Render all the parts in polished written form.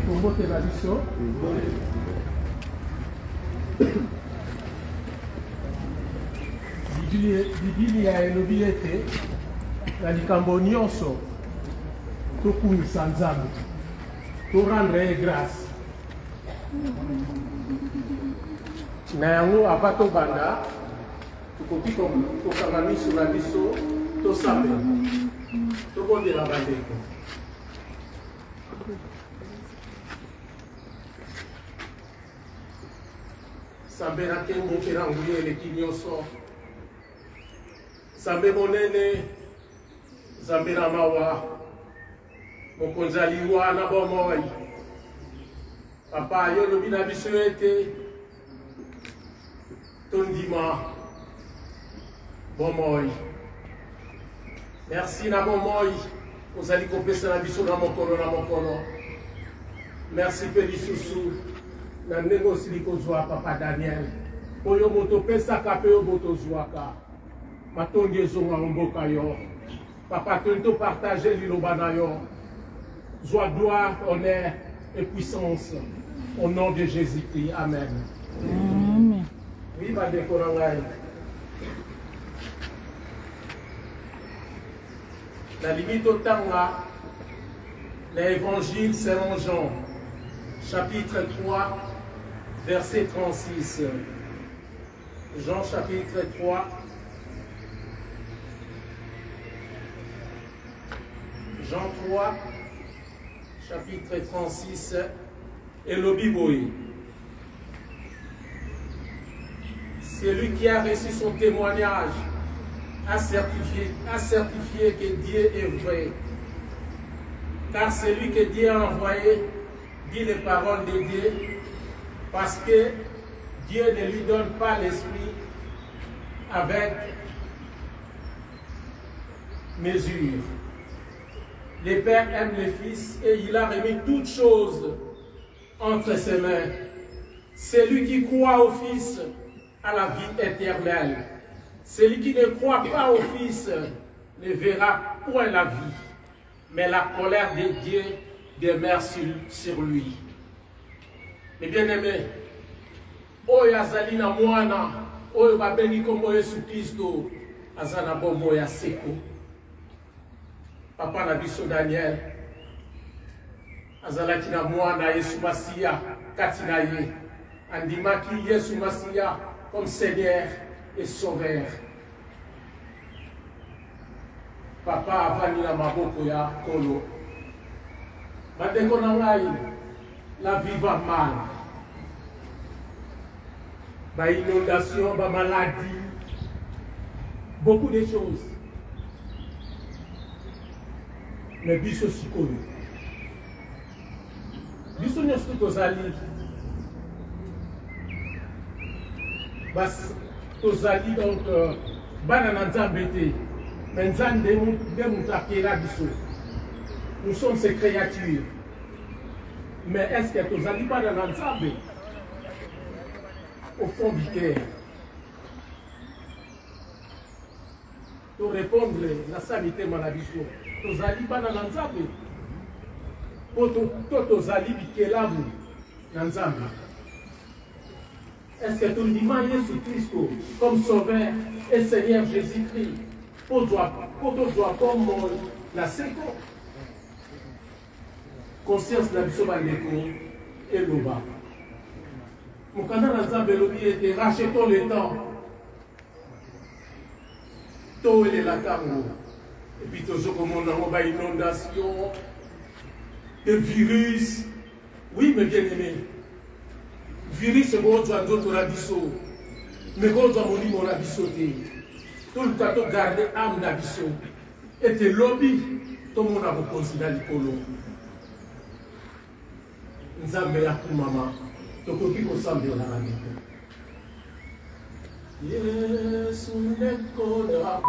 Kombote na biso. Biblia elobi ete na likambo nyonso tokumisa Nzambe, torendre ye grâce. Na yango ava tobanda tokoki kokanga miso na biso tosambela tobondela bandeko. Sambela nkembo mpe na nguya eleki nyonso. Nzambe monene, Nzambe na mawa, mokonzi aliwa na bomoi. Papa yo lobi na biso ete tondima bomoi. Merci na bomoi ozali kopesa na biso na mokolo na mokolo. Merci pe lisusu na ndenge osili kozwa Papa Daniel oyo moto pesaka pe oyo botozwaka matondi ezonga mboka yo. Papa tento partager liloba na yo. Joie, gloire, honneur et puissance au nom de Jésus-Christ. Amen. Amen. Oui, bandeko na ngai. La limite au tanga, l'évangile selon Jean, chapitre 3, verset 36. Jean chapitre 3, Jean 3, chapitre 36, et le Bible. C'est lui qui a reçu son témoignage, a certifié que Dieu est vrai. Car celui que Dieu a envoyé dit les paroles de Dieu, parce que Dieu ne lui donne pas l'esprit avec mesure. Le Père aime le Fils et il a remis toutes choses entre ses mains. Celui qui croit au Fils a la vie éternelle. Celui qui ne croit pas au Fils ne verra point la vie, mais la colère de Dieu demeure sur lui. Mes bien-aimés, oyo azali na mwana, oyo babengi kombo Yesu Kristo, azana bombo ya seko. Papa na biso Daniel, azalaki na mwana Yesu Masiya kati na ye. Andimaki Yesu Masiya comme Seigneur et Sauveur. Papa avani na maboko ya kolo. Bandeko na ngai, la vie va mal. Ba inondation, ba maladie, beaucoup de choses. Mais biso sikoyo. Biso nyosto tozali. Bas tozali donc bana na Nzambe te. Mais Nzambe de mutakela biso. Nous sommes ces créatures. Mais est-ce que tozali bana na Nzambe? Au fond du cœur. Pour répondre la sanité manabiso. Tozali bana na Nzambe. Tozali bikelamu na Nzambe. Est-ce que tu dis Jésus Christ comme Sauveur et Seigneur Jésus-Christ pour toi comme la seco conscience na biso bandeko et loba. Mokanda na Nzambe lobi ete rachetons le temps. To ele la tango. Et puis toujours comme on a une inondation, des virus. Oui, mes bien-aimés. Virus, c'est bon, tu as d'autres rabisso. Mais quand tu as mon lit, on a bissoté. Tout le temps, garder âme d'abisso. Et tes lobbies, tout le monde a reposé dans l'icolo. Nous avons meilleur pour maman. Donc, on dit qu'on s'en vient dans la vie. Yes, on est qu'on a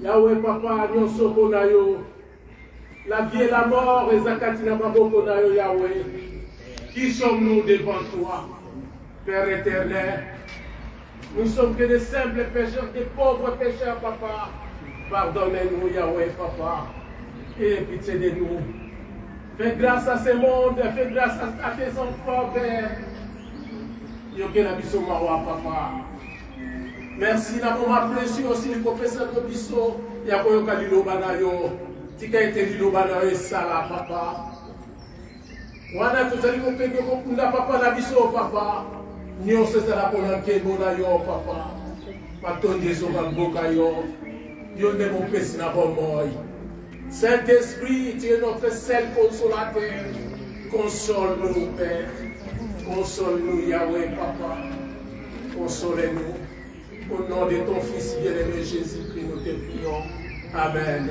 Yahweh papa nyonso pona yo. La vie et la mort et zakatina babo pona yo Yahweh. Qui sommes-nous devant toi, Père éternel? Nous sommes que des simples pécheurs, des pauvres pécheurs, papa. Pardonnez-nous, Yahweh, papa. Et pitié de nous. Fais grâce à ce monde, fais grâce à tes enfants, Père. Yoke na biso mawa, papa. Merci na moma précieux aussi le professeur de biso. Yakoyoka liloba na yo. Tika ete liloba na yo sala, papa. Wana tozali kopenge kokunda papa na biso, papa. Nyonso ezala pona nkembo na yo, papa. Matondi ezoka mboka yo. Yo nde mopesi na bomoi. Saint-Esprit, tu es notre seul consolateur. Console-nous, Père. Console-nous, Yahweh, papa. Consolez-nous. Au nom de ton Fils bien-aimé Jésus-Christ, nous te prions. Amen.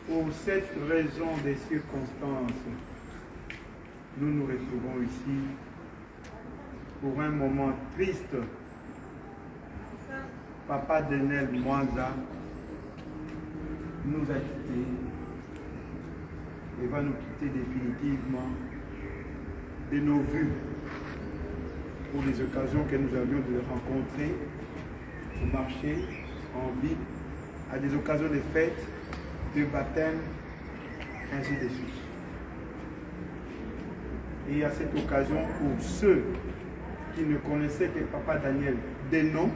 Pour cette raison des circonstances, nous nous retrouvons ici pour un moment triste. Papa Daniel Mwanza nous a quittés et va nous quitter définitivement de nos vues pour les occasions que nous avions de le rencontrer au marché, en ville, à des occasions de fêtes, de baptême, ainsi de suite. Et à cette occasion, pour ceux qui ne connaissaient que Papa Daniel des noms,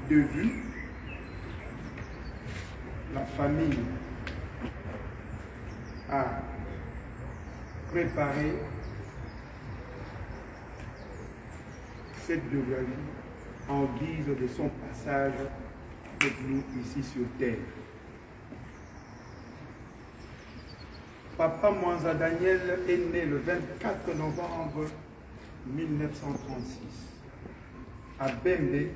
de vue, la famille a préparé cette biographie en guise de son passage avec nous ici sur terre. Papa Mwanza Daniel est né le 24 novembre 1936 à Bembe,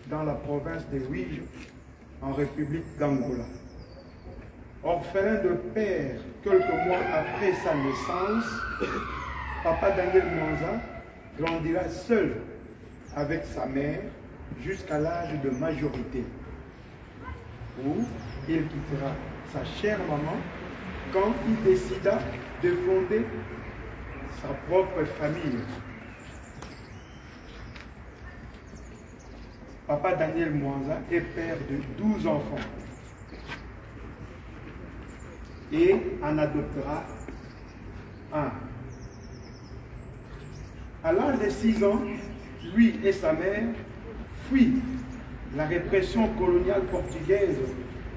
dans la province de Ouige, en République d'Angola. Orphelin de père quelques mois après sa naissance, Papa Daniel Mwanza grandira seul avec sa mère jusqu'à l'âge de majorité, où il quittera sa chère maman quand il décida de fonder sa propre famille. Papa Daniel Mwanza est père de 12 enfants et en adoptera un. À l'âge de 6 ans, lui et sa mère fuient la répression coloniale portugaise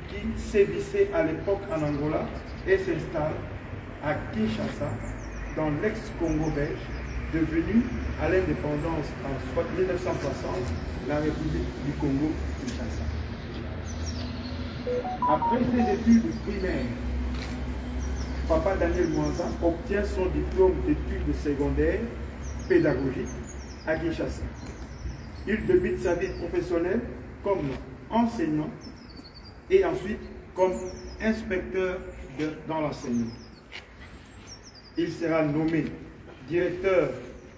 qui sévissait à l'époque en Angola et s'installe à Kinshasa, dans l'ex-Congo belge, devenu à l'indépendance en 1960 la République du Congo-Kinshasa. Après ses études primaires, Papa Daniel Mwanza obtient son diplôme d'études secondaires pédagogiques à Kinshasa. Il débute sa vie professionnelle comme enseignant et ensuite comme inspecteur dans l'enseignement. Il sera nommé directeur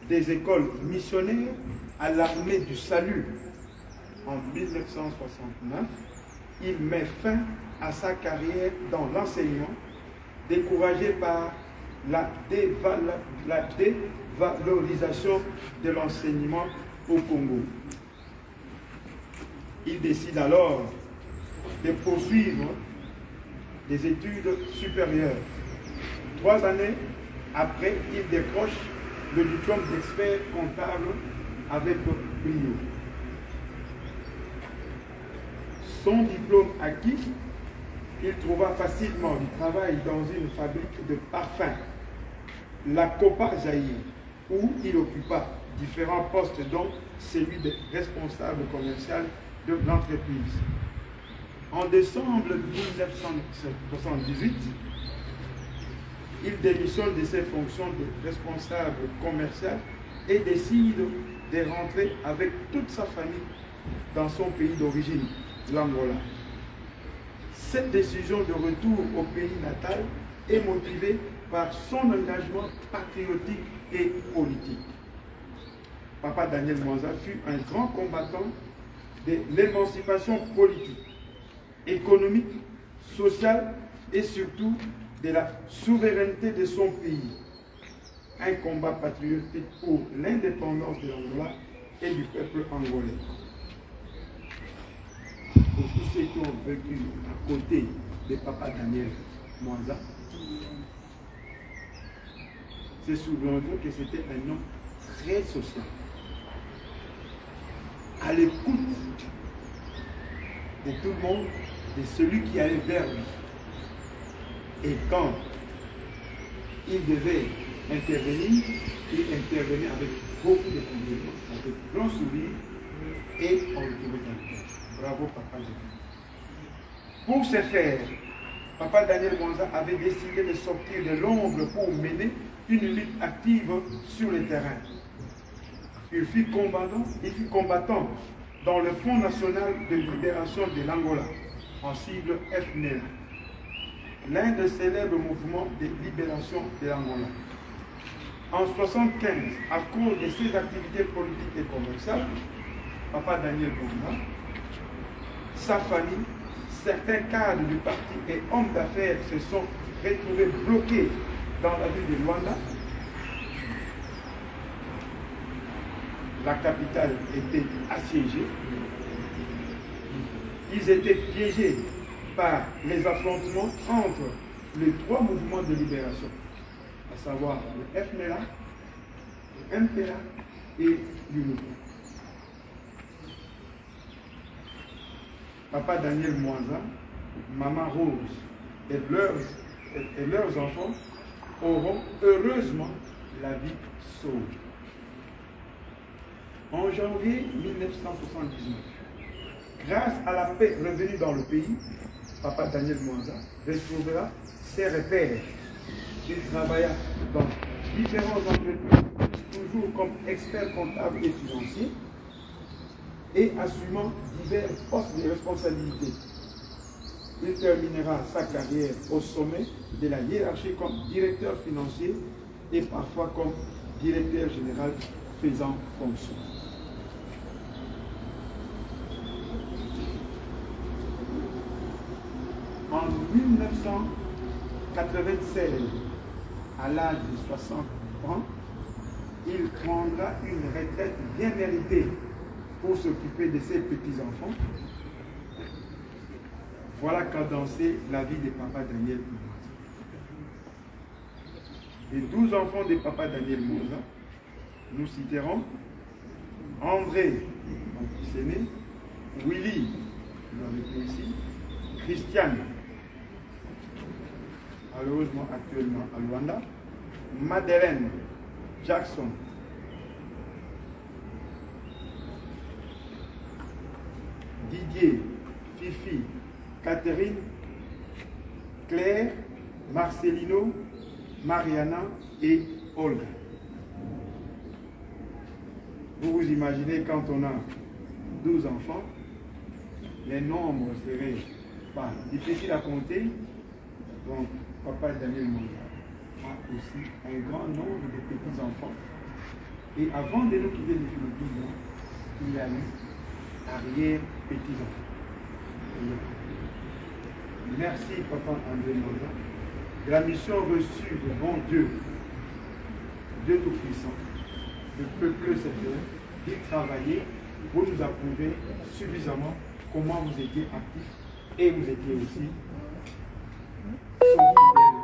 des écoles missionnaires à l'armée du salut en 1969. Il met fin à sa carrière dans l'enseignement, découragé par la dévalorisation de l'enseignement au Congo. Il décide alors de poursuivre des études supérieures. 3 années après, il décroche le diplôme d'expert comptable avec brio. Son diplôme acquis, il trouva facilement du travail dans une fabrique de parfums, la Copa Zaïre, où il occupa différents postes, dont celui de responsable commercial de l'entreprise. En décembre 1978, il démissionne de ses fonctions de responsable commercial et décide de rentrer avec toute sa famille dans son pays d'origine, l'Angola. Cette décision de retour au pays natal est motivée par son engagement patriotique et politique. Papa Daniel Mwanza fut un grand combattant de l'émancipation politique, économique, sociale et surtout de la souveraineté de son pays. Un combat patriotique pour l'indépendance de l'Angola et du peuple angolais. Pour tous ceux qui ont vécu à côté de Papa Daniel Mwanza, se souviendront que c'était un homme très social, à l'écoute de tout le monde, de celui qui allait vers lui. Et quand il devait intervenir, il intervenait avec beaucoup de conviction, avec grand sourire, et on le trouvait dans le cœur. Bravo, Papa Daniel. Pour ce faire, Papa Daniel Mwanza avait décidé de sortir de l'ombre pour mener une lutte active sur le terrain. Il fut combattant dans le Front National de Libération de l'Angola, en sigle FNL, l'un des célèbres mouvements de libération de l'Angola. En 1975, à cause de ses activités politiques et commerciales, Papa Daniel Mwanza, sa famille, certains cadres du parti et hommes d'affaires se sont retrouvés bloqués dans la ville de Luanda. La capitale était assiégée. Ils étaient piégés par les affrontements entre les trois mouvements de libération, à savoir le FNLA, le MPLA et l'UNITA. Papa Daniel Mwanza, Maman Rose et leurs enfants auront heureusement la vie sauve. En janvier 1979, grâce à la paix revenue dans le pays, Papa Daniel Mwanza retrouvera ses repères. Il travailla dans différentes entreprises, toujours comme expert comptable et financier, et assumant divers postes de responsabilité. Il terminera sa carrière au sommet de la hiérarchie comme directeur financier et parfois comme directeur général faisant fonction. En 1996, à l'âge de 60 ans, il prendra une retraite bien méritée pour s'occuper de ses petits-enfants. Voilà qu'a dansé la vie de Papa Daniel Mwanza. Les 12 enfants de Papa Daniel Mwanza, nous citerons André, mon fils aîné, Willy, vous l'avez vu ici, Christiane, malheureusement actuellement à Luanda, Madeleine, Jackson, Didier, Fifi, Catherine, Claire, Marcelino, Mariana et Olga. Vous vous imaginez quand on a 12 enfants, les nombres seraient pas difficiles à compter. Donc, Papa Daniel Mwanza a aussi un grand nombre de petits-enfants. Et avant de nous quitter les Philippines, il a eu arrière-petits-enfants. Merci, Papa André Mwanza, de la mission reçue de bon Dieu, Dieu Tout-Puissant, de peupler cette terre et travailler pour nous approuver suffisamment comment vous étiez actifs et vous étiez aussi son fidèle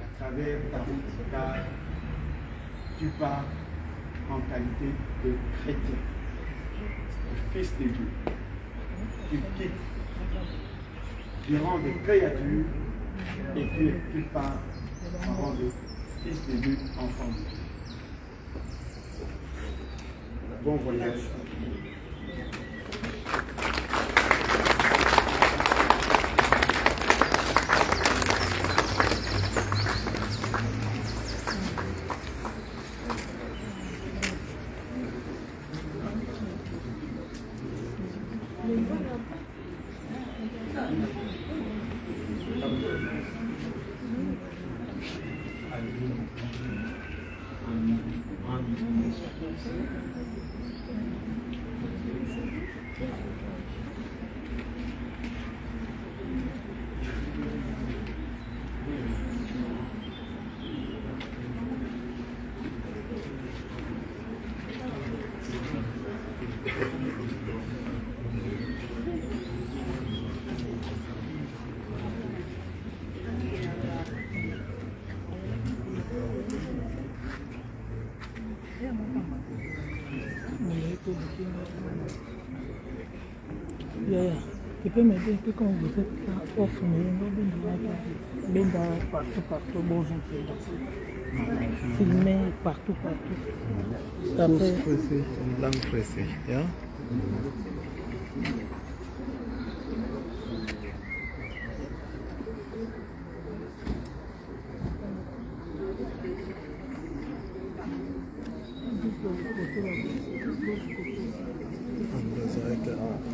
à travers ta route, car tu pars en qualité de chrétien, de fils de Dieu. Tu quittes du rang de créature et tu pars en rang de fils de Dieu, enfant de Dieu. Bon voyage. Yeah, tu peux m'aider un peu quand vous êtes là, off, mais partout, bon, j'en fais. Filmer partout. Lang pressé, ja? Andere Seite auch.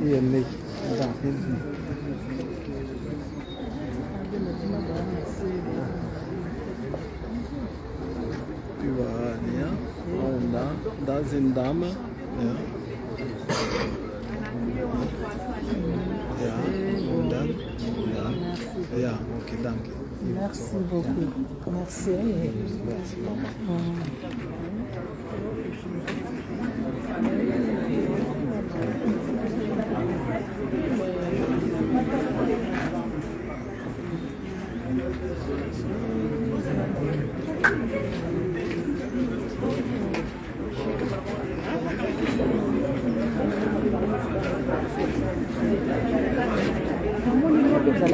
Hier nicht, da hinten. Überall, ja. Und da sind Damen. Ja. Ja, und dann. Ja, okay, danke. Merci beaucoup. Merci. Merci, Mama.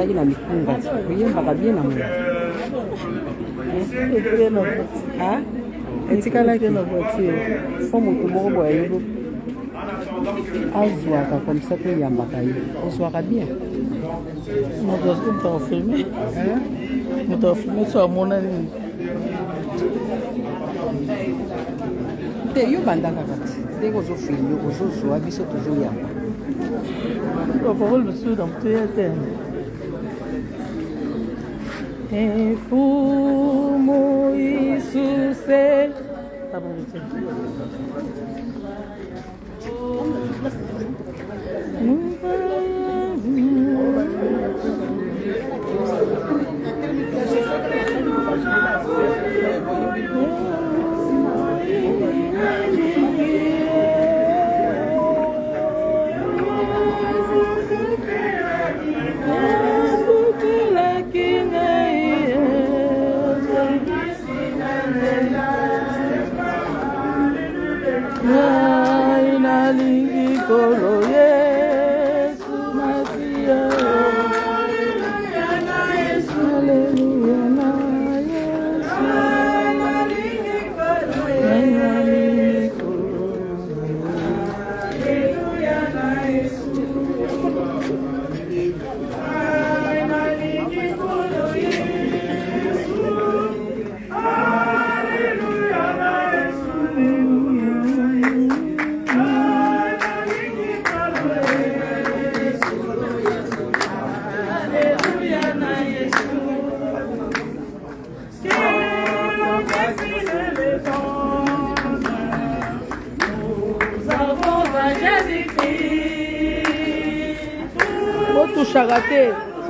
ezalaki na mikunga koyembaka bien na moya etikalaki na voiture fo moto moko boya yo azwaka comme ça toyambaka ye ozwaka bien moto afilme so amona nini te yo bandaka kati ndenge ozofilme ozozwa biso tozoyamba parole monsieur dans te Fumo Isuse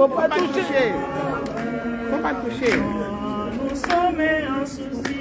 Faut pas toucher. Faut pas toucher. Nous sommes en souci.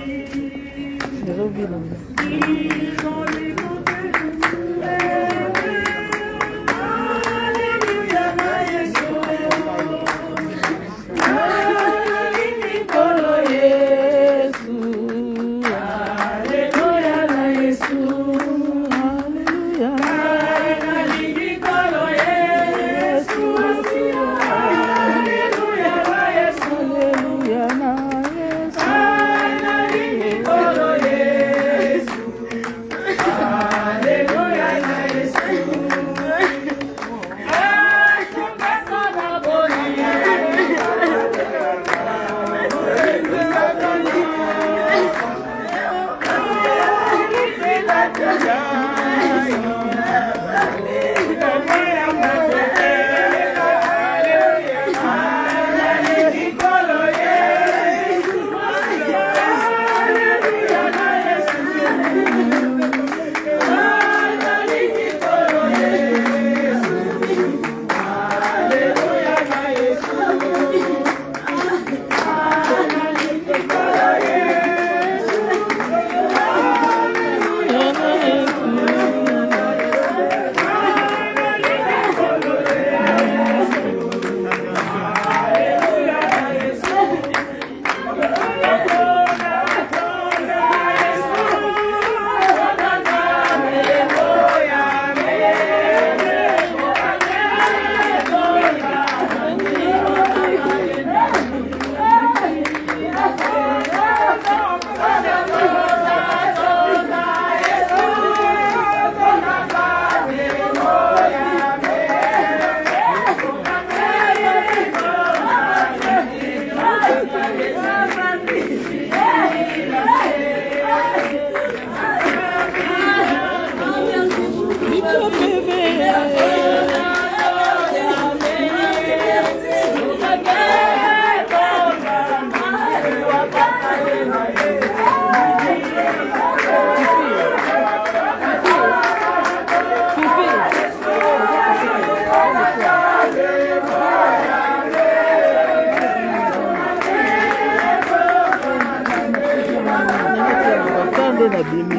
nde na bimi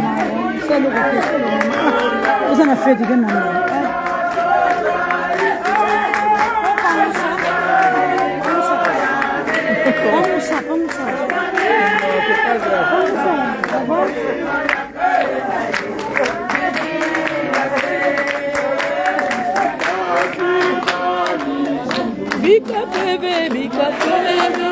oza na fete te nano Bika bebe, bika bebe.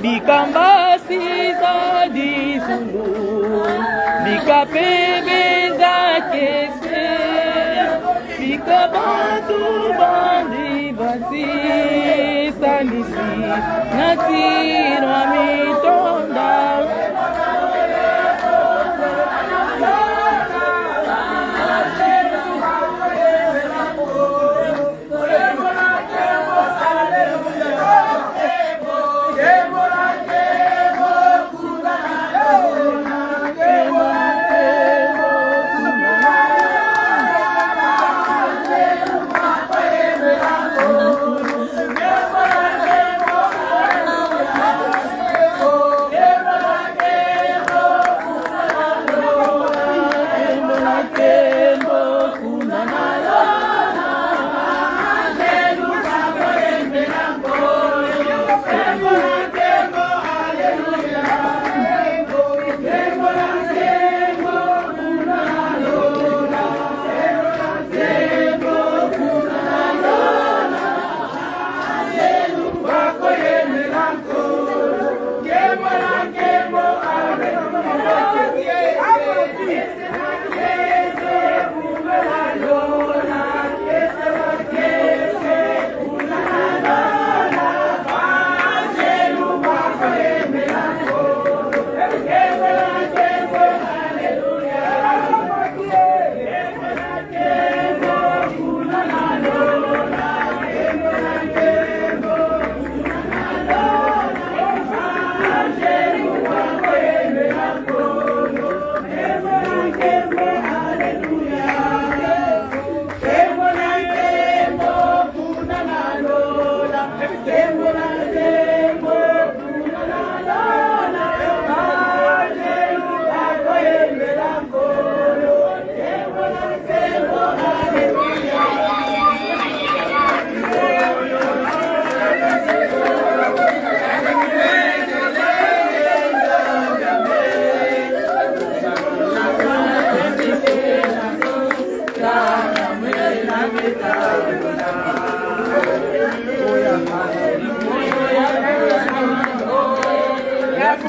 Bikamba siza dizulu, bikapepe za kese, bikabatu bandi bati sandisi, natirwa mitonda.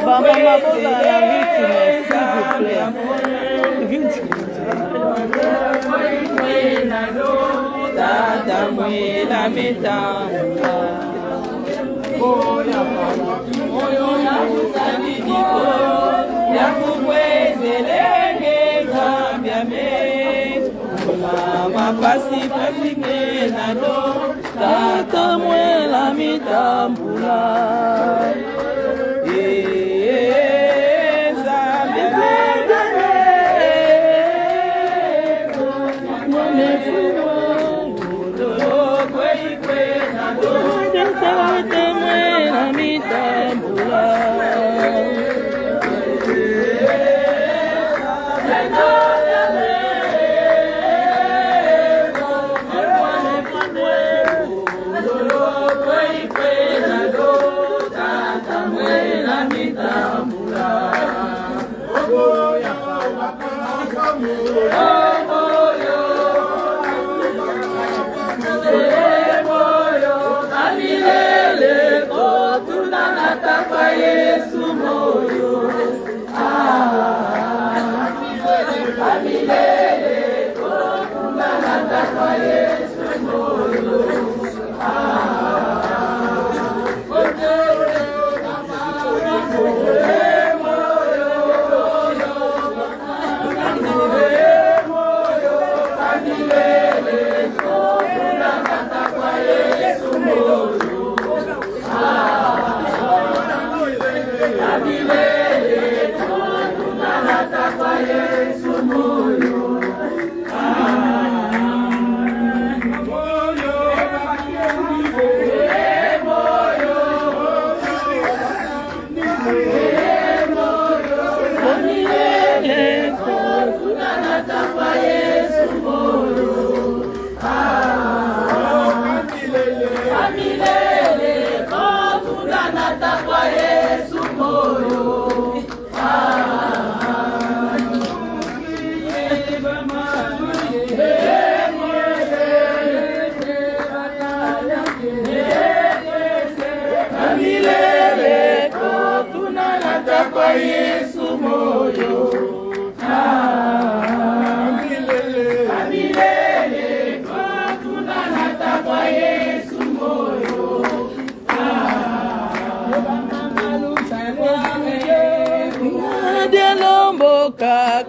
Maman, vous la victime, s'il vous plaît. Victime. moyo na kusanyiko ya kuwezelenge zambia metu mapasi pasi kenado tata mwela mitambula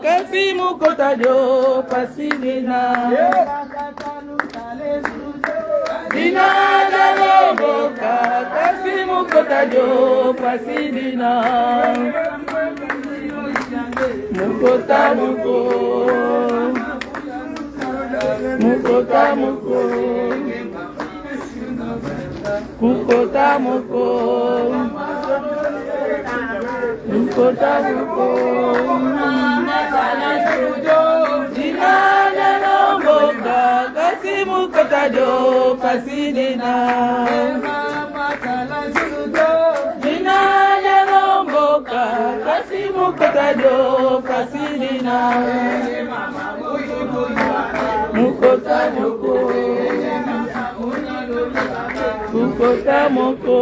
kasi mukotajo pasidina dina daloboka kasi mukotajo pasidina mukota muko mukota muko kukota muko mukota muko dinana nomboka kasi mukotajo pasidina dinana nomboka kasi mukotajo pasidina mukota muko mukota muko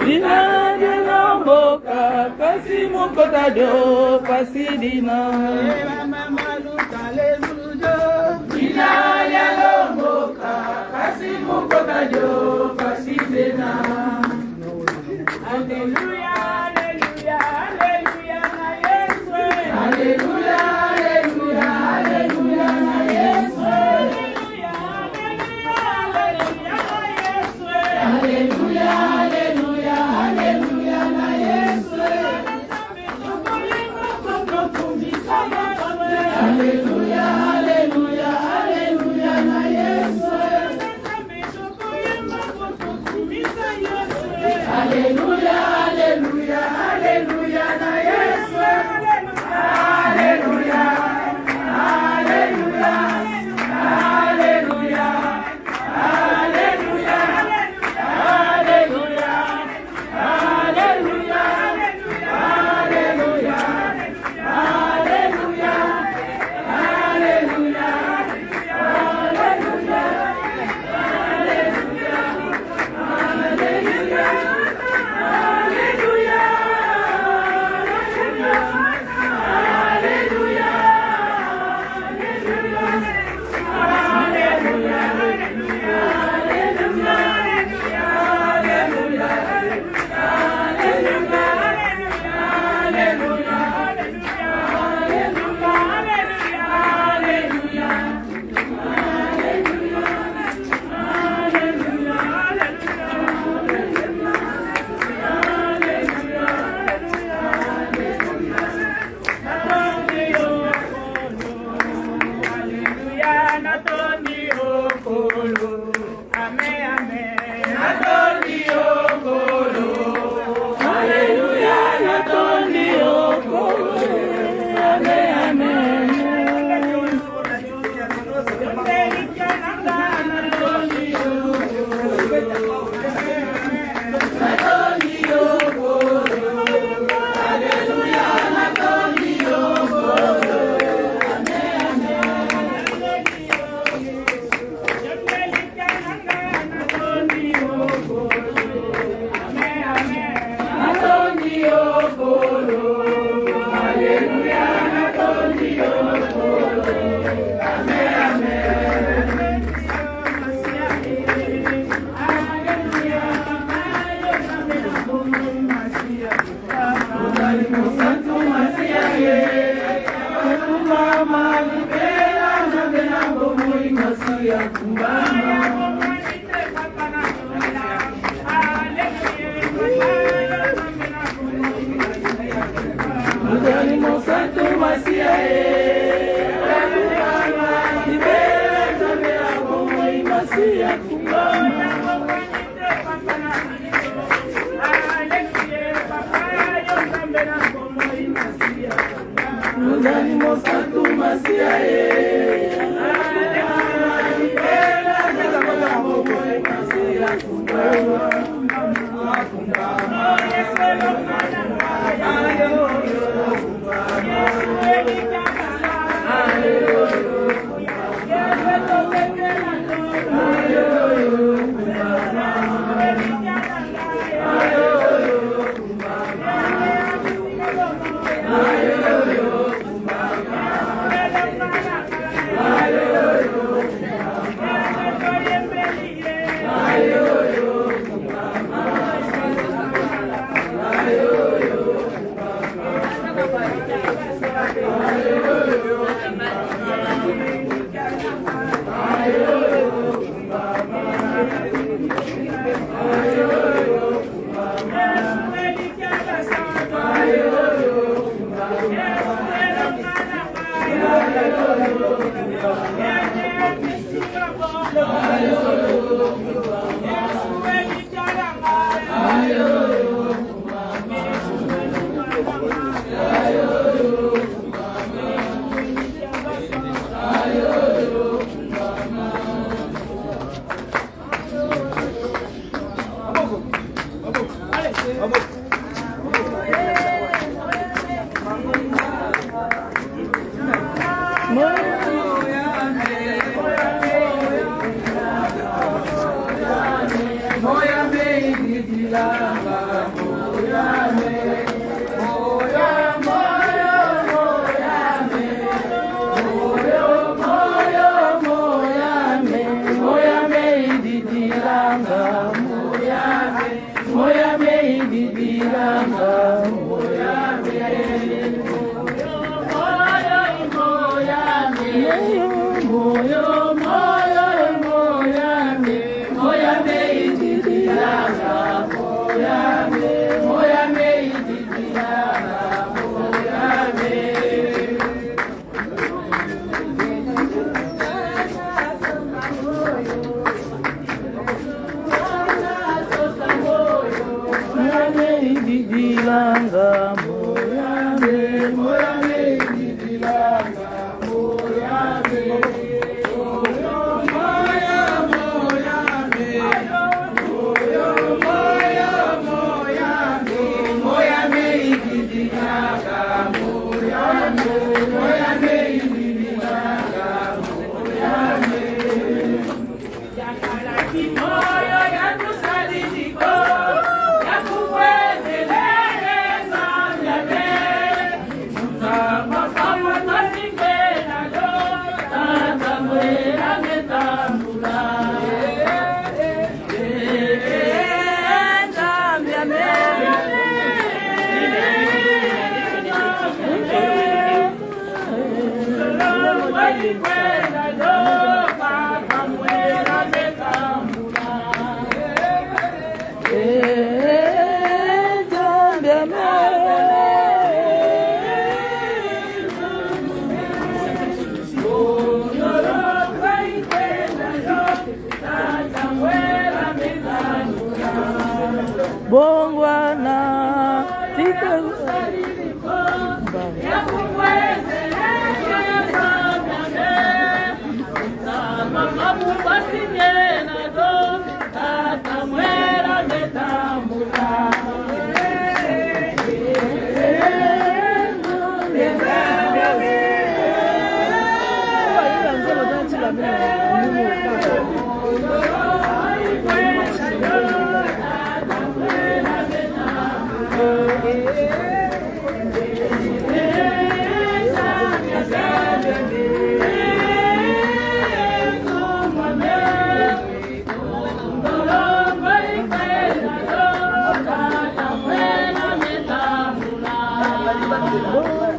dinana nomboka kasi mukotajo pasidina dinana nomboka kasi mukotajo pasidina. Hallelujah, hallelujah, hallelujah na Yesu. Hallelujah, hallelujah, hallelujah na Yesu. Hallelujah, hallelujah, hallelujah na Yesu. Hallelujah, hallelujah, hallelujah na Yesu. Hallelujah, hallelujah, hallelujah na Yesu. Hallelujah, hallelujah, hallelujah na Yesu. Hallelujah, hallelujah, hallelujah, hallelujah, hallelujah, hallelujah, hallelujah, hallelujah, hallelujah.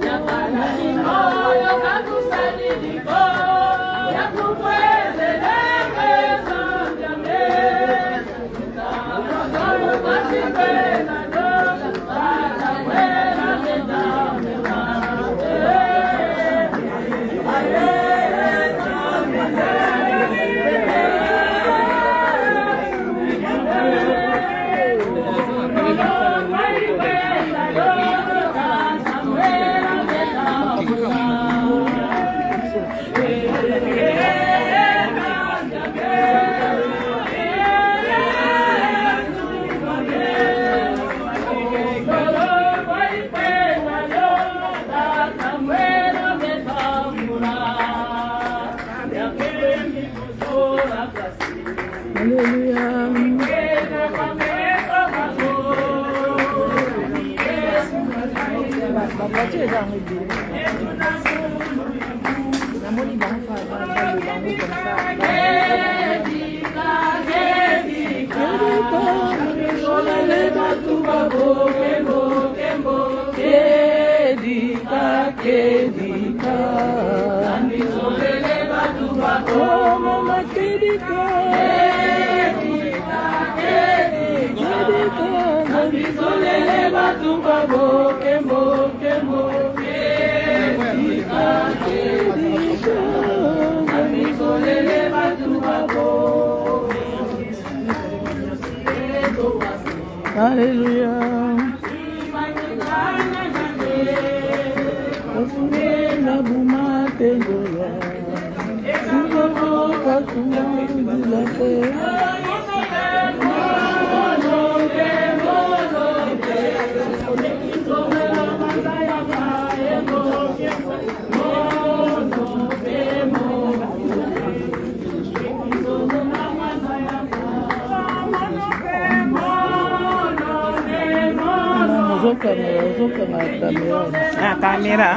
Yakala ni moyo kakusali niko, yakukwe Alléluia. Kamera.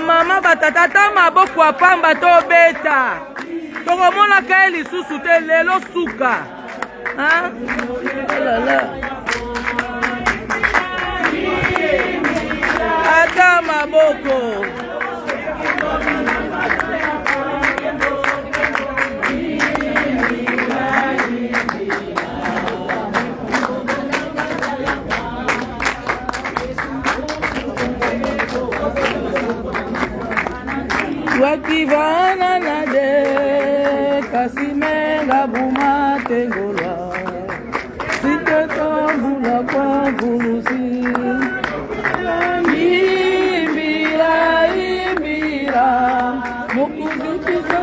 Mama batata maboko apamba to beta tokomona kae lisusu te lelo suka ata maboko wakivana na de kasimenga buma tengola siketambula kwa bulusi imbira imbira mukuzikisa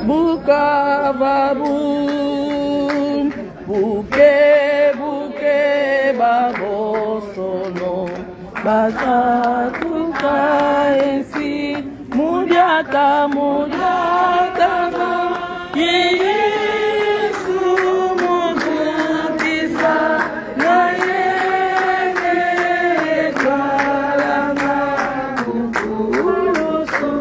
Bukababu buke buke babosono batatuka ensi mudiata mudiata Yesu mudukisa na yeye kalama kukulusu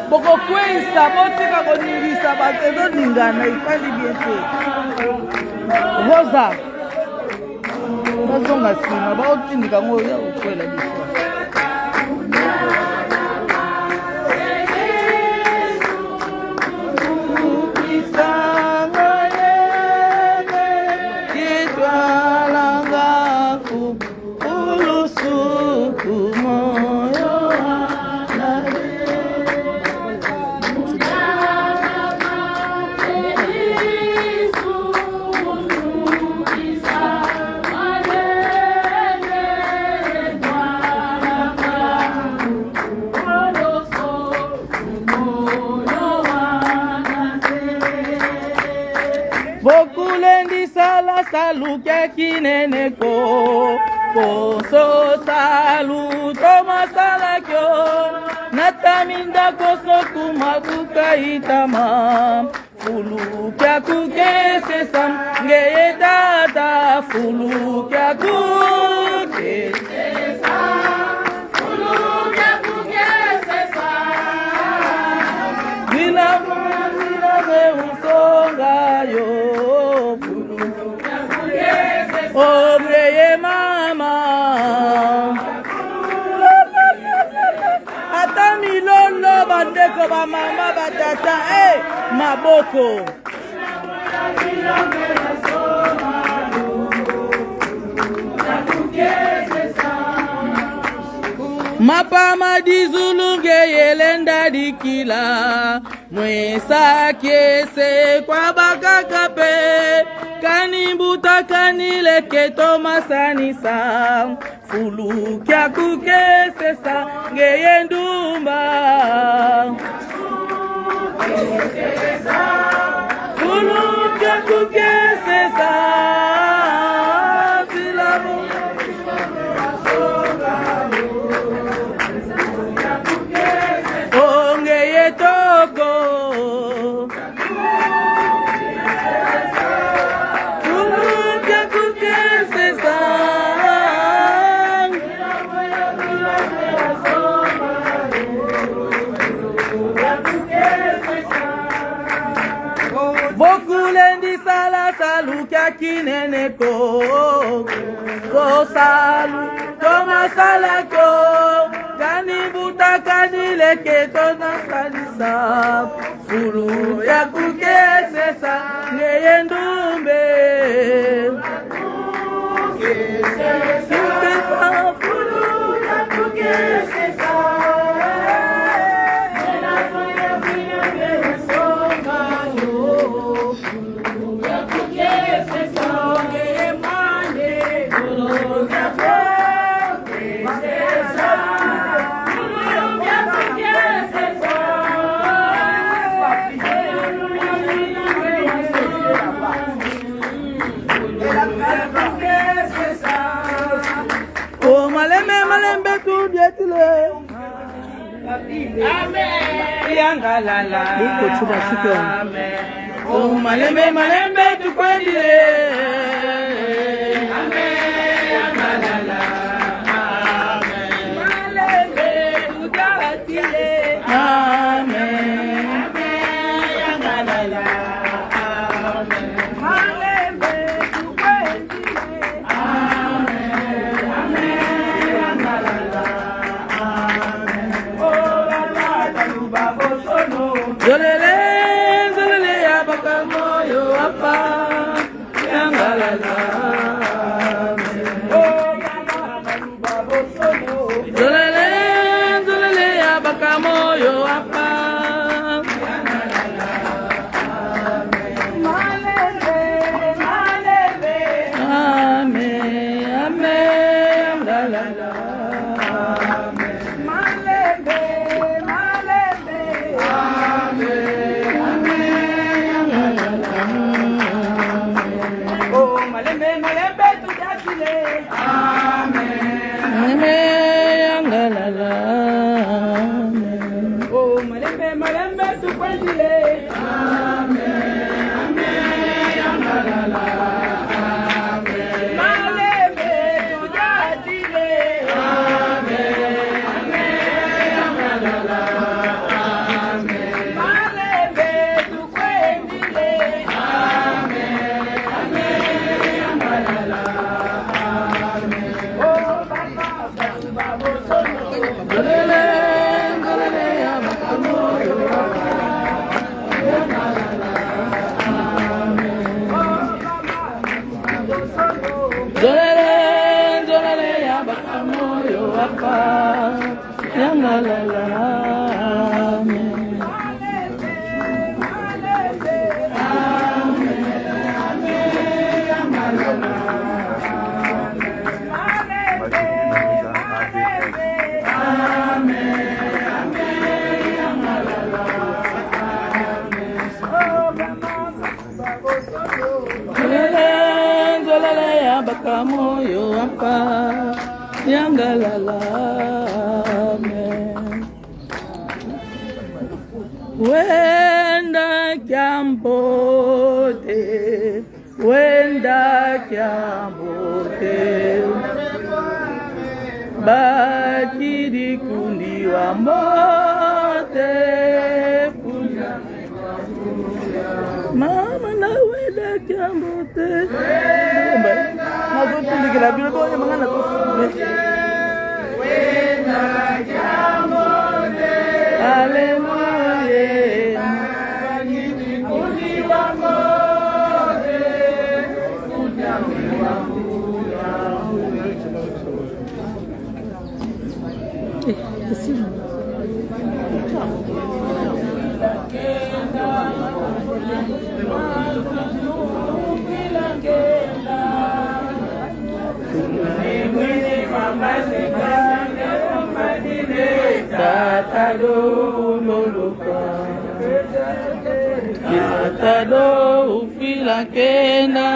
boko kwesa botika konilisa batezo dingana ifali biete rosa bazonga sima baotindika ngoya ukwela biso kitwa Bokulendi sala salu kinene ko koso salu toma sala kyo nataminda koso kumakuka itama fulu kya kuke sesam ngeye dada fulu kya kuke sesam fulu kya kuke sesam nina me usonga yo fulu kya kuke sesam obreye mama atami lolo bandeko ba mama batata maboko mapama dizulunge yelenda dikila mwesa kiese kwa bakakape kanimbuta kanile keto masanisa fulu kya kukesesa ngeye ndumba fulu kya kukesesa filamu ongeye toko fulu kya kukesesa Bokulendi sala salu kya kinene ko salu toma sala ko kanibuta kanile keto na salisa fulu ya kukesesa ngeye ndumbe kukesesa fulu ya kukesesa Oh malembe tu dietile amen yangalala amen oh malembe tu kwendile amen yangalala amen malembe tu dietile amen amen yangalala amen malembe tu kwendile amen amen yangalala amen oh la luba bosono zolele ya bakamoyo apa yangalala oh la luba bosono zolele ya bakamoyo apa bakamoyo apa yangalala amen. Wenda kiambote, wenda kiambote, bakiri kundi wa mote, mama na wenda kiambote, na zote ndikira bila boye mangana tofume, wenda kiambote, haleluya. Tatado ufila kena,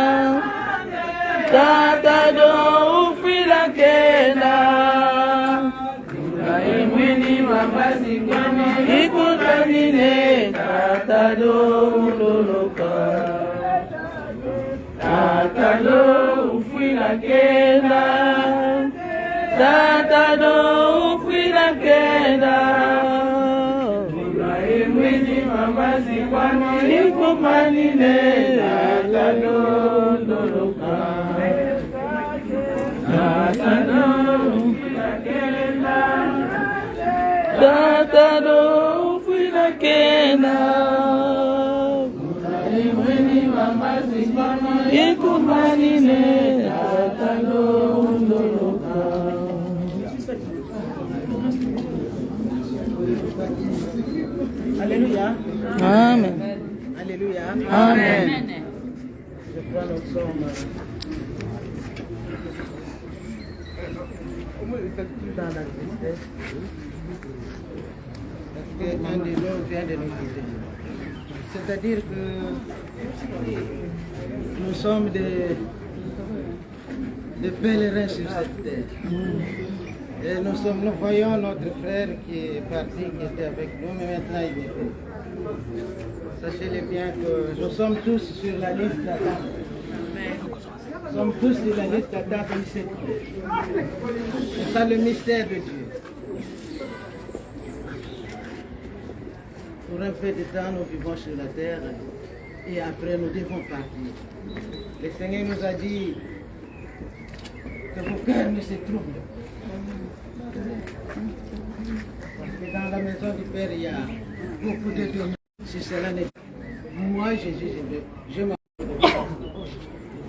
tatado ufila kena, naimwini mabasi kwani ikutanine, tatado uloloka, tatado ufila kena, tatado ufila kena. Mamazi kwani ikumanine atadondoloka atadofila kena imweni mamazi kwani ikumanine atadondoloka. Alléluia. Amen. Alléluia. Amen. Je prends notre somme. Dans la tristesse. Parce qu'un de nous vient de nous quitter. C'est-à-dire que nous sommes des pèlerins sur cette terre. Et nous voyons notre frère qui est parti, qui était avec nous, mais maintenant il est plus. Sachez-le bien que nous sommes tous sur la liste d'attente. Nous sommes tous sur la liste d'attente du Seigneur. C'est ça le mystère de Dieu. Pour un peu de temps, nous vivons sur la terre et après nous devons partir. Le Seigneur nous a dit que vos cœurs ne se troublent. Parce que dans la maison du Père, il y a beaucoup de domaines. Si cela n'est pas. Moi, Jésus, je m'en vais.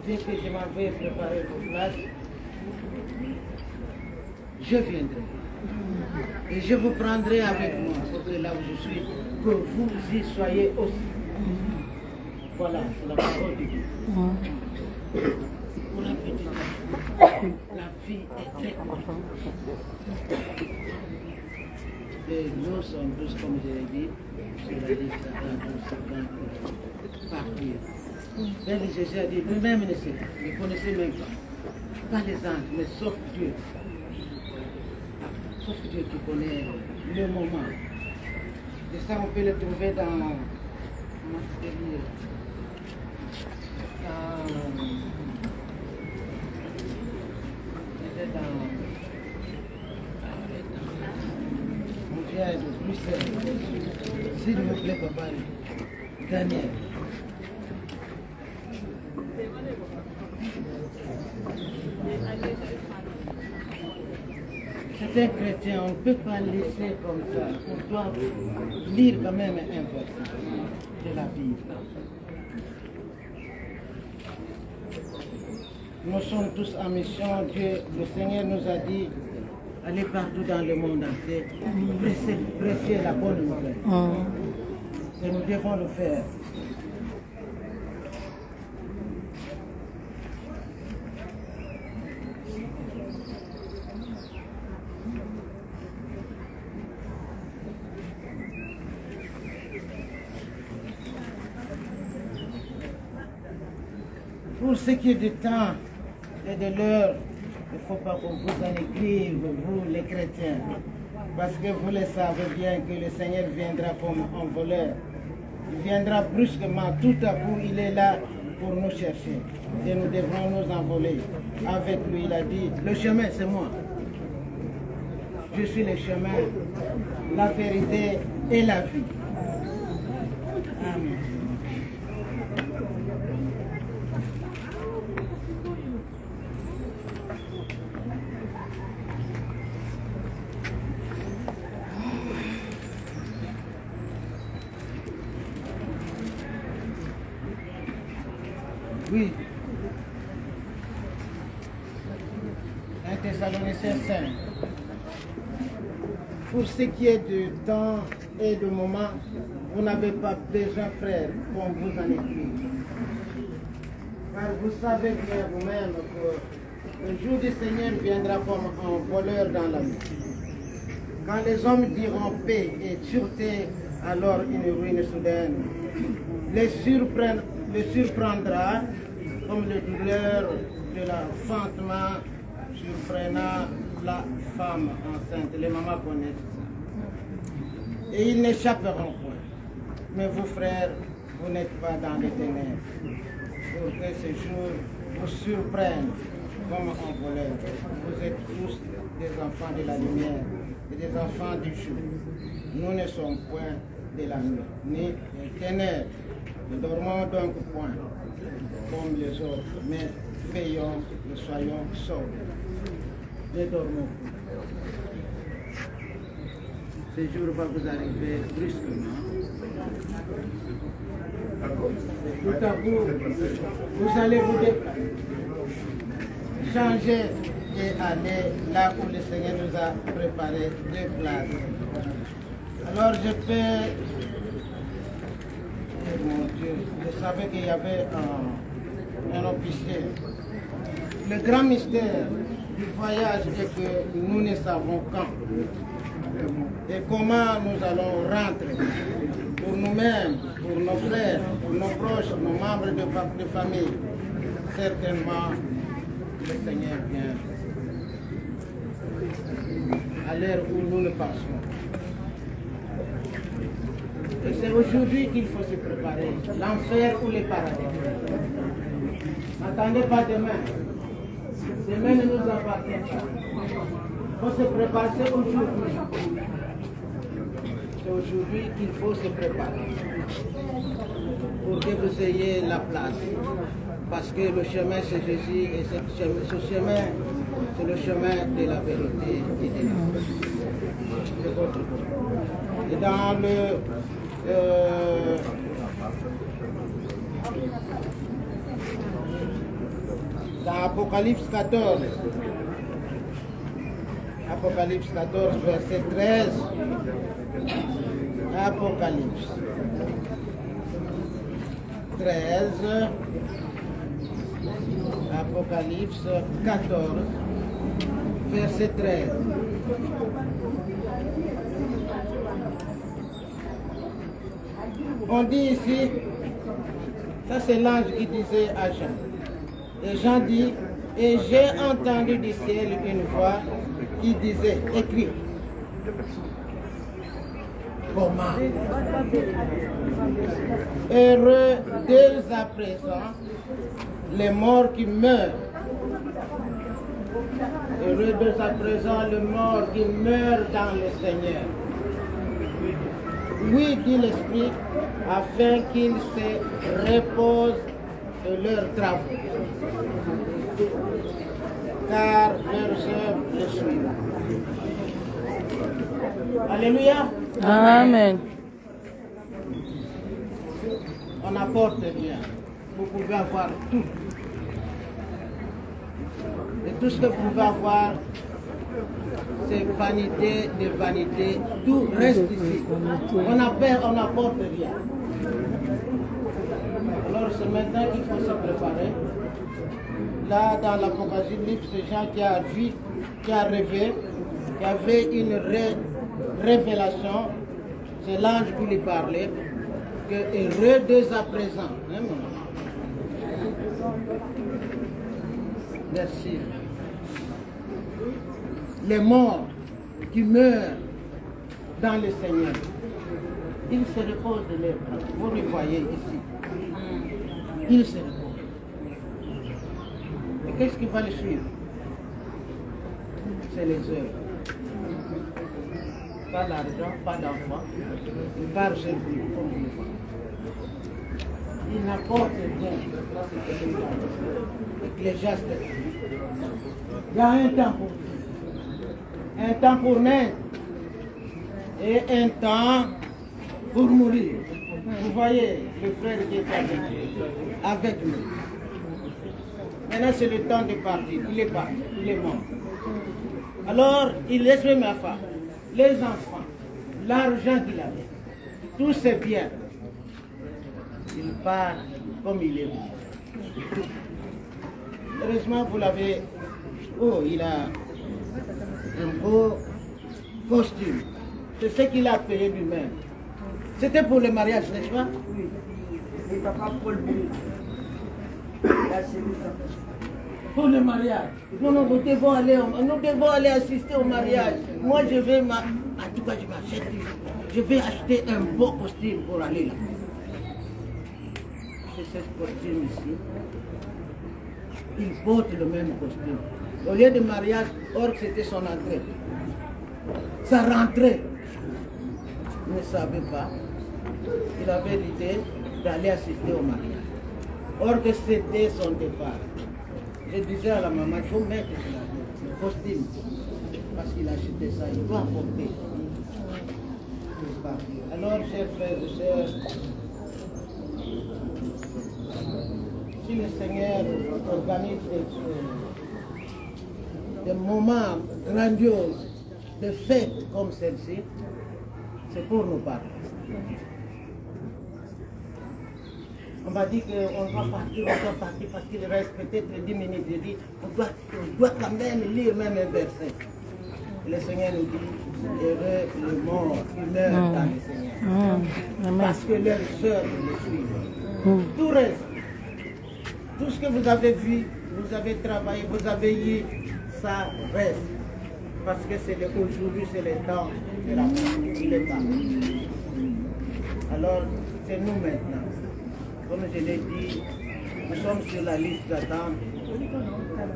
Dès que je m'en vais préparer vos places, je viendrai. Et je vous prendrai avec moi pour que là où je suis, que vous y soyez aussi. Voilà, c'est la parole de Dieu. Pour un petit temps, la vie est très courte. Et nous sommes tous, comme je l'ai dit, sur la liste d'attente pour partir. Mais Jésus a dit, nous-mêmes ne connaissez même pas les anges, mais sauf Dieu. Sauf Dieu qui connaît le moment. Et ça, on peut le trouver dans... Comment je peux dire? On vient de Bruxelles. S'il vous plaît, papa, Daniel. C'est un chrétien, on ne peut pas laisser comme ça. On doit lire quand même un verset de la Bible. Nous sommes tous en mission. Dieu, le Seigneur nous a dit, allez partout dans le monde entier, prêcher la bonne nouvelle. Et nous devons le faire. Pour ce qui est du temps, et de l'heure, il ne faut pas qu'on vous en écrive, vous les chrétiens. Parce que vous le savez bien que le Seigneur viendra comme un voleur. Il viendra brusquement, tout à coup, il est là pour nous chercher. Et nous devrons nous envoler. Avec lui, il a dit, le chemin, c'est moi. Je suis le chemin, la vérité et la vie. Amen. Oui. 1 Thessaloniciens 5. Pour ce qui est du temps et du moment, vous n'avez pas besoin, frère, qu'on vous en écrive. Car vous savez bien vous-même que le jour du Seigneur viendra comme un voleur dans la nuit. Quand les hommes diront paix et sûreté, alors une ruine soudaine les surprendra comme le douleur de l'enfantement surprenant la femme enceinte. Les mamans connaissent ça. Et ils n'échapperont point. Mais vous, frères, vous n'êtes pas dans les ténèbres, pour que ce jour vous surprenne comme un voleur. Vous êtes tous des enfants de la lumière et des enfants du jour. Nous ne sommes point de la nuit, ni des ténèbres. Ne dormons donc point comme les autres, mais veillons et soyons sobres. Ne dormons point. Ce jour va vous arriver brusquement. Tout à coup, vous allez vous déplacer, changer et aller là où le Seigneur nous a préparé deux places. Alors je peux... Mon Dieu, je savais qu'il y avait un officier. Le grand mystère du voyage est que nous ne savons quand et comment nous allons rentrer pour nous-mêmes, pour nos frères, pour nos proches, nos membres de famille. Certainement, le Seigneur vient à l'heure où nous le passons. Et c'est aujourd'hui qu'il faut se préparer, l'enfer ou le paradis. N'attendez pas demain. Demain ne nous appartient pas. Il faut se préparer, c'est aujourd'hui. C'est aujourd'hui qu'il faut se préparer. Pour que vous ayez la place. Parce que le chemin c'est Jésus et ce chemin c'est le chemin de la vérité et de la vie. C'est votre chemin. Et dans le dans Apocalypse 14, verset 13, Apocalypse 13, Apocalypse 14, verset 13. On dit ici, ça c'est l'ange qui disait à Jean. Et Jean dit, et j'ai entendu du ciel une voix qui disait, écris. Comment? Heureux dès à présent les morts qui meurent. Heureux dès à présent les morts qui meurent dans le Seigneur. Oui, dit l'Esprit, afin qu'ils se reposent de leurs travaux, car leurs œuvres les suivent. Alléluia. Amen. On apporte bien. Vous pouvez avoir tout. Et tout ce que vous pouvez avoir, c'est vanité de vanité. Tout reste ici. On apporte rien. Alors c'est maintenant qu'il faut se préparer. Là, dans l'Apocalypse, c'est Jean qui a vu, qui a rêvé, qui avait une révélation. C'est l'ange qui lui parlait. Que heureux dès à présent. Merci. Les morts qui meurent dans le Seigneur, ils se reposent de leurs bras. Vous le voyez ici. Ils se reposent. Et qu'est-ce qui va le suivre? C'est les œuvres. Pas l'argent, pas d'enfant, pas le service, comme vous le voyez. Il n'apporte rien. Ecclésiaste. Il y a un temps pour tout. Un temps pour naître et un temps pour mourir. Vous voyez le frère qui est avec nous. Maintenant c'est le temps de partir. Il est parti, il est mort. Alors il laisse même ma femme, les enfants, l'argent qu'il avait, tous ses biens. Il part comme il est venu. Heureusement, vous l'avez. Oh, il a un beau costume. C'est ce qu'il a payé lui-même. C'était pour le mariage, n'est-ce pas? Oui. Et papa Paul Bouy. Pour le mariage. Non, non, nous devons aller assister au mariage. Moi, je vais en tout cas, je m'achète. Je vais acheter un beau costume pour aller là. C'est ce costume ici. Il porte le même costume. Au lieu de mariage, or c'était son entrée. Sa rentrée. Il ne savait pas. Il avait l'idée d'aller assister au mariage. Or que c'était son départ. Je disais à la maman, il faut mettre le costume. Parce qu'il a acheté ça, il doit porter. Alors, chers frères et sœurs, si le Seigneur organise des moments grandioses, de fêtes comme celle-ci, c'est pour nous parler. On m'a dit qu'on doit partir parce qu'il reste peut-être 10 minutes. Je dis, on doit quand même lire même un verset. Et le Seigneur nous dit, heureux les morts qui meurent dans le Seigneur. Parce que leurs sœurs le suivent. Tout reste. Tout ce que vous avez vu, vous avez travaillé, vous avez eu, ça reste. Parce que c'est aujourd'hui, c'est le temps de la mort. Il est temps. Alors, c'est nous maintenant. Comme je l'ai dit, nous sommes sur la liste d'attente.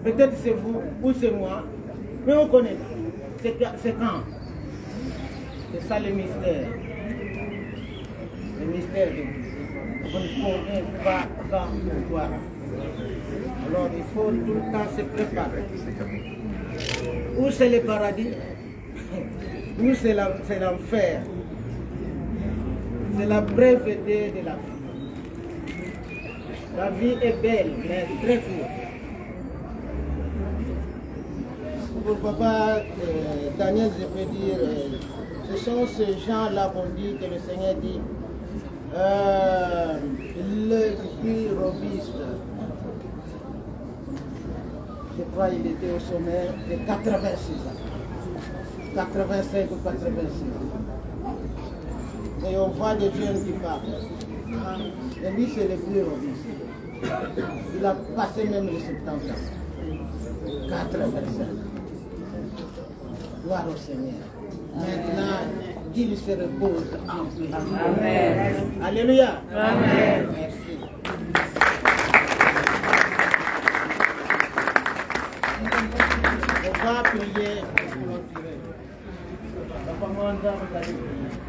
Peut-être c'est vous ou c'est moi, mais on connaît. C'est quand? C'est ça le mystère. Le mystère de Dieu. On ne connaît pas quand on doit. Alors il faut tout le temps se préparer. Ou c'est le paradis, ou c'est l'enfer. C'est la breveté de la vie. La vie est belle, mais très courte. Pour papa Daniel, je peux dire, ce sont ces gens-là qu'on dit que le Seigneur dit, le plus robuste. Je crois qu'il était au sommet de 86 ans. 85 ou 86 ans. Et on voit des jeunes qui parlent. Et lui, c'est le plus robuste. Il a passé même les 70 ans. 85. Gloire au Seigneur. Maintenant, qu'il se repose en paix. Amen. Alléluia. Amen. Merci. On va prier pour clôturer.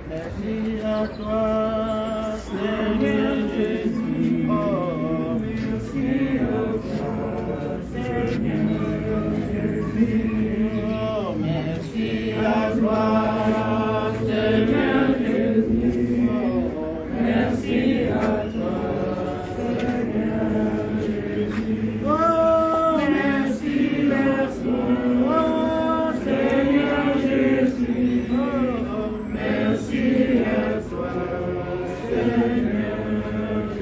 Merci à toi, Seigneur Jésus. Oh, merci à toi, Seigneur Jésus. Oh, merci à toi, Seigneur Jésus. Oh, merci à toi, Seigneur Jésus. Oh, merci, merci. Oh, Seigneur Jésus. Oh, merci à toi, Seigneur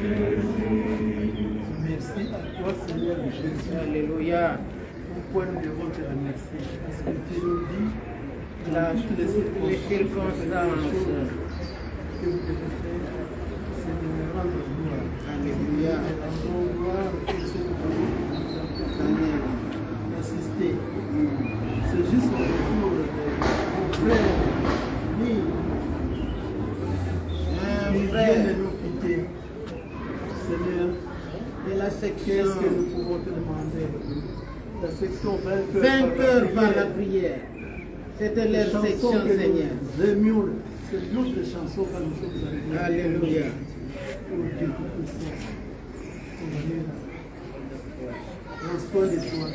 Jésus. Merci à toi, Seigneur Jésus. Alléluia. Pourquoi nous devons te remercier? Parce que tu nous dis Les circonstances. que vous devez faire, c'est de me rendre gloire. Alléluia. Rendons gloire et ce que vous Amen. section. Qu'est-ce que nous pouvons te demander? La section vainqueur par la prière. C'était leur section, Seigneur. C'est notre chanson que nous sommes arrivés. Alléluia. Prends soin de toi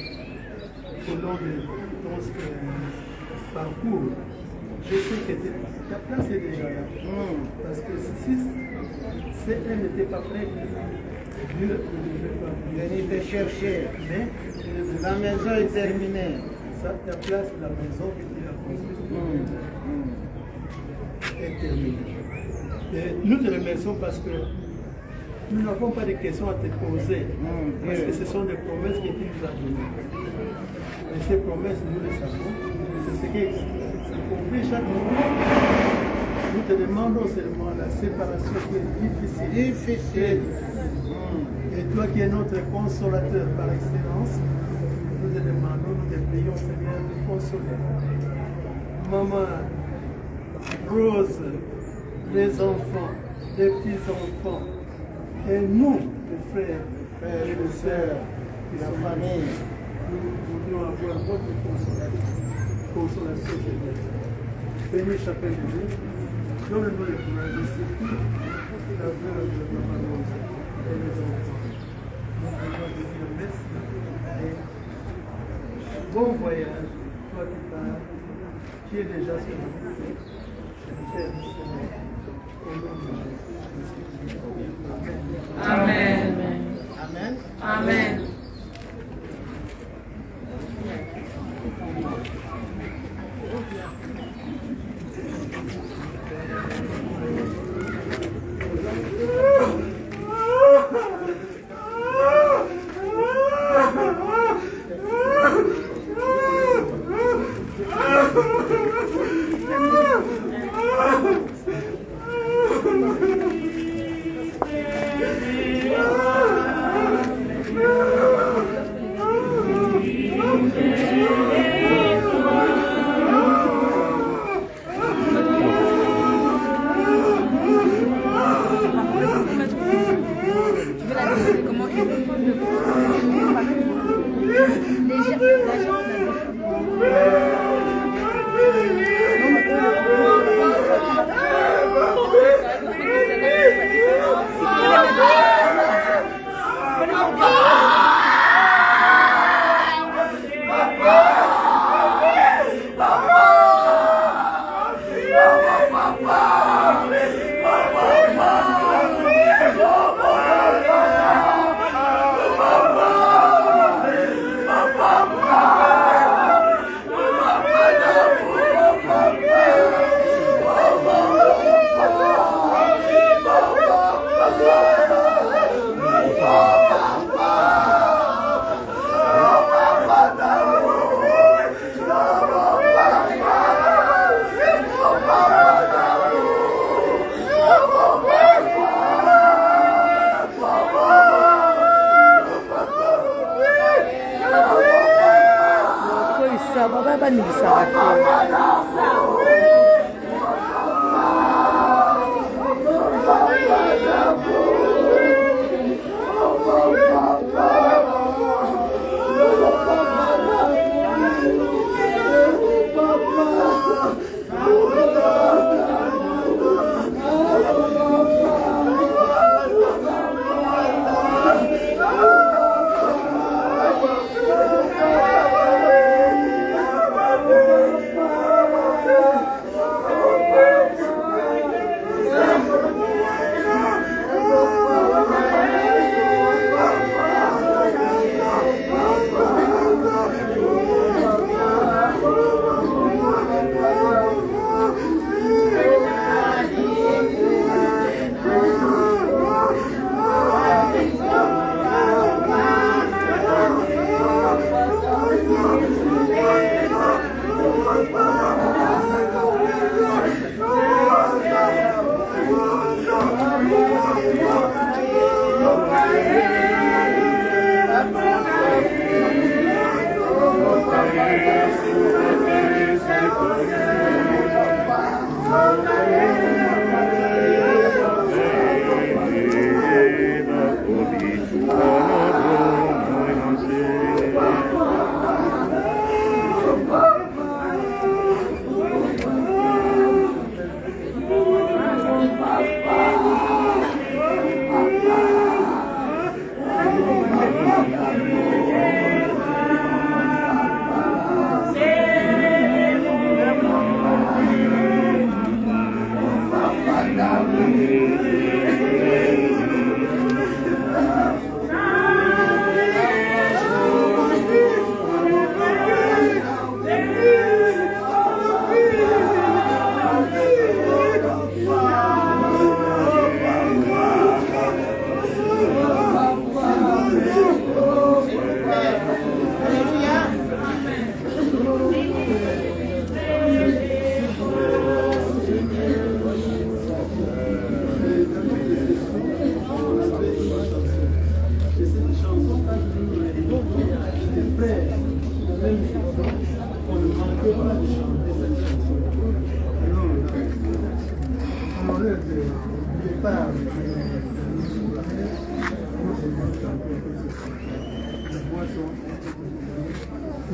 au long de ton parcours. Je sais que ta place est déjà là. Parce que si elle n'était pas prête, Dieu ne devait pas venir te chercher. Mais la maison est terminée. Ta place, la maison que tu as construite est terminée. Et nous te remercions parce que nous n'avons pas de questions à te poser. Parce que ce sont des promesses que tu nous as données. Et ces promesses, nous les savons. C'est ce qui s'accomplit chaque jour. Nous te demandons seulement la séparation qui est difficile. Et toi qui es notre consolateur par excellence, nous te demandons, nous te prions, Seigneur, de consoler. Maman, Rose, les enfants, les petits-enfants, et nous, les frères et les sœurs, la famille, nous voulions avoir votre consolation, Seigneur. Bénis chacun de nous, donne-nous le courage de surtout la veuve de Maman Rose et les enfants. Nous voulons te dire merci et bon voyage, toi qui pars, qui es déjà sur la route. Père du Seigneur, au nom de Jésus. Amen. Amen. Amen.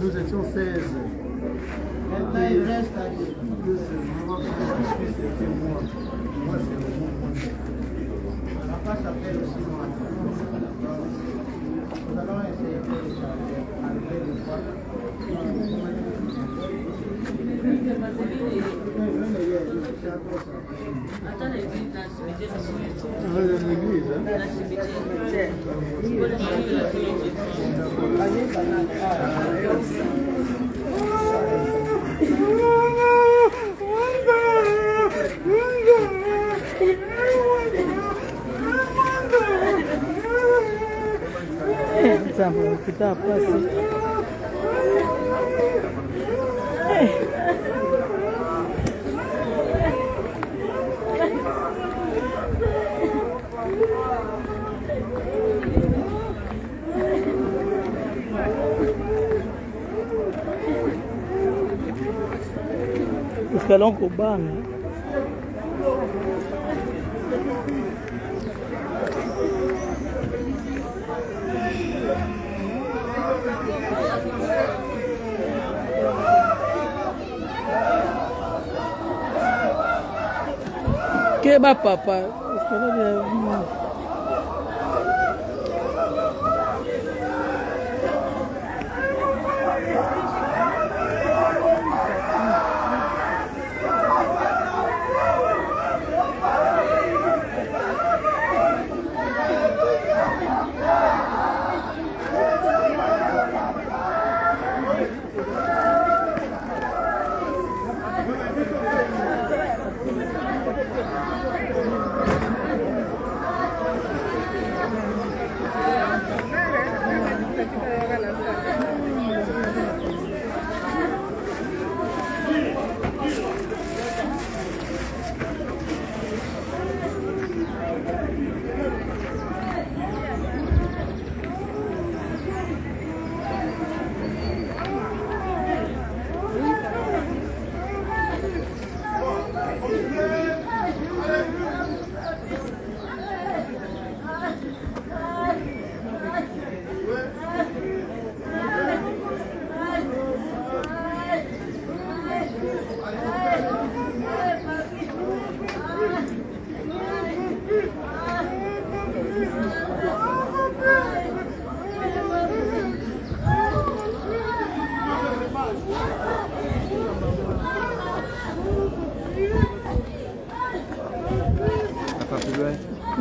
Nous étions 16. Maintenant, il reste à dire. Papa s'appelle aussi moi. Nous allons essayer de enlever le poids. Example, kita apa sih? Escalão cubano. Que ba papa?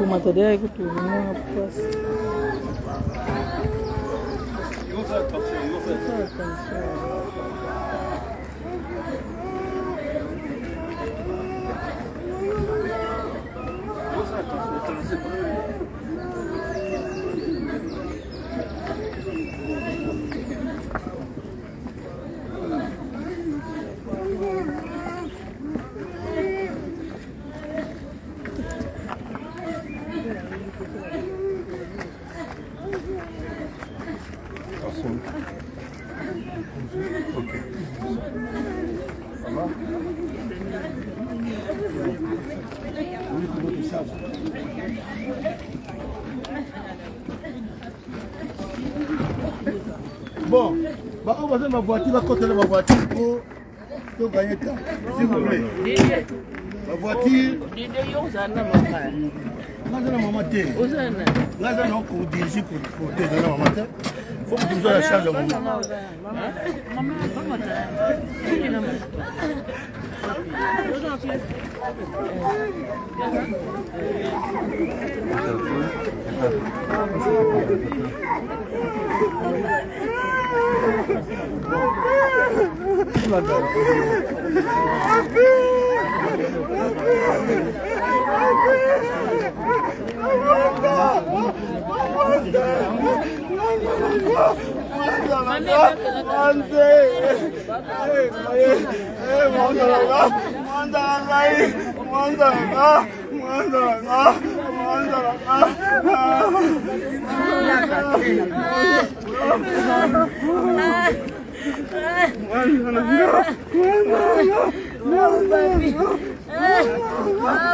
Matadea kutumia pasi. Bon, on va faire ma voiture, va côté de ma voiture pour gagner temps. S'il vous plaît. Ma voiture. Il faut que tu la charge de mon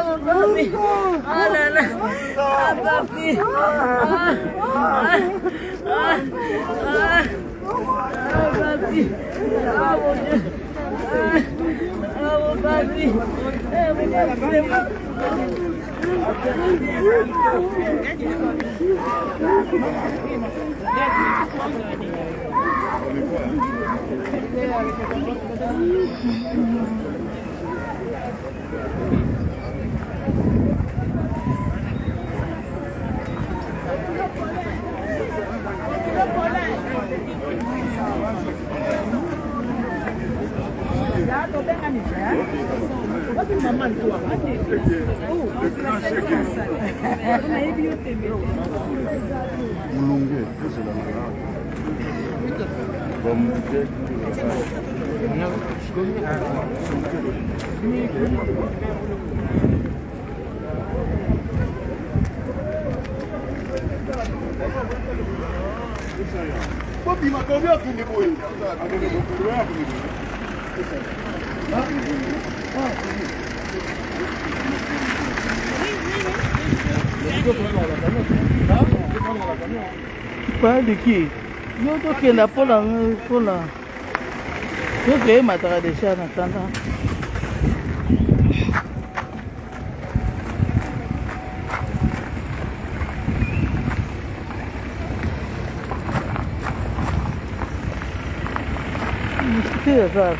mon papi. Ah là là. Ah papi. Papi. Ah mon Dieu. Ah mon papi. Pas de qui? Nous qui la pour la nous qui matara déjà en attendant. C'est ça.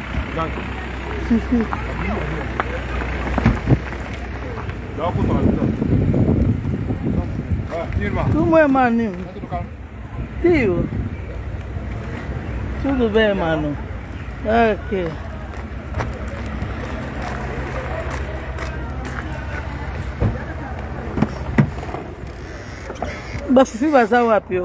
Si. Como é, mano? Tio. Tudo bem, mano? Ok. Basi si baza wapi?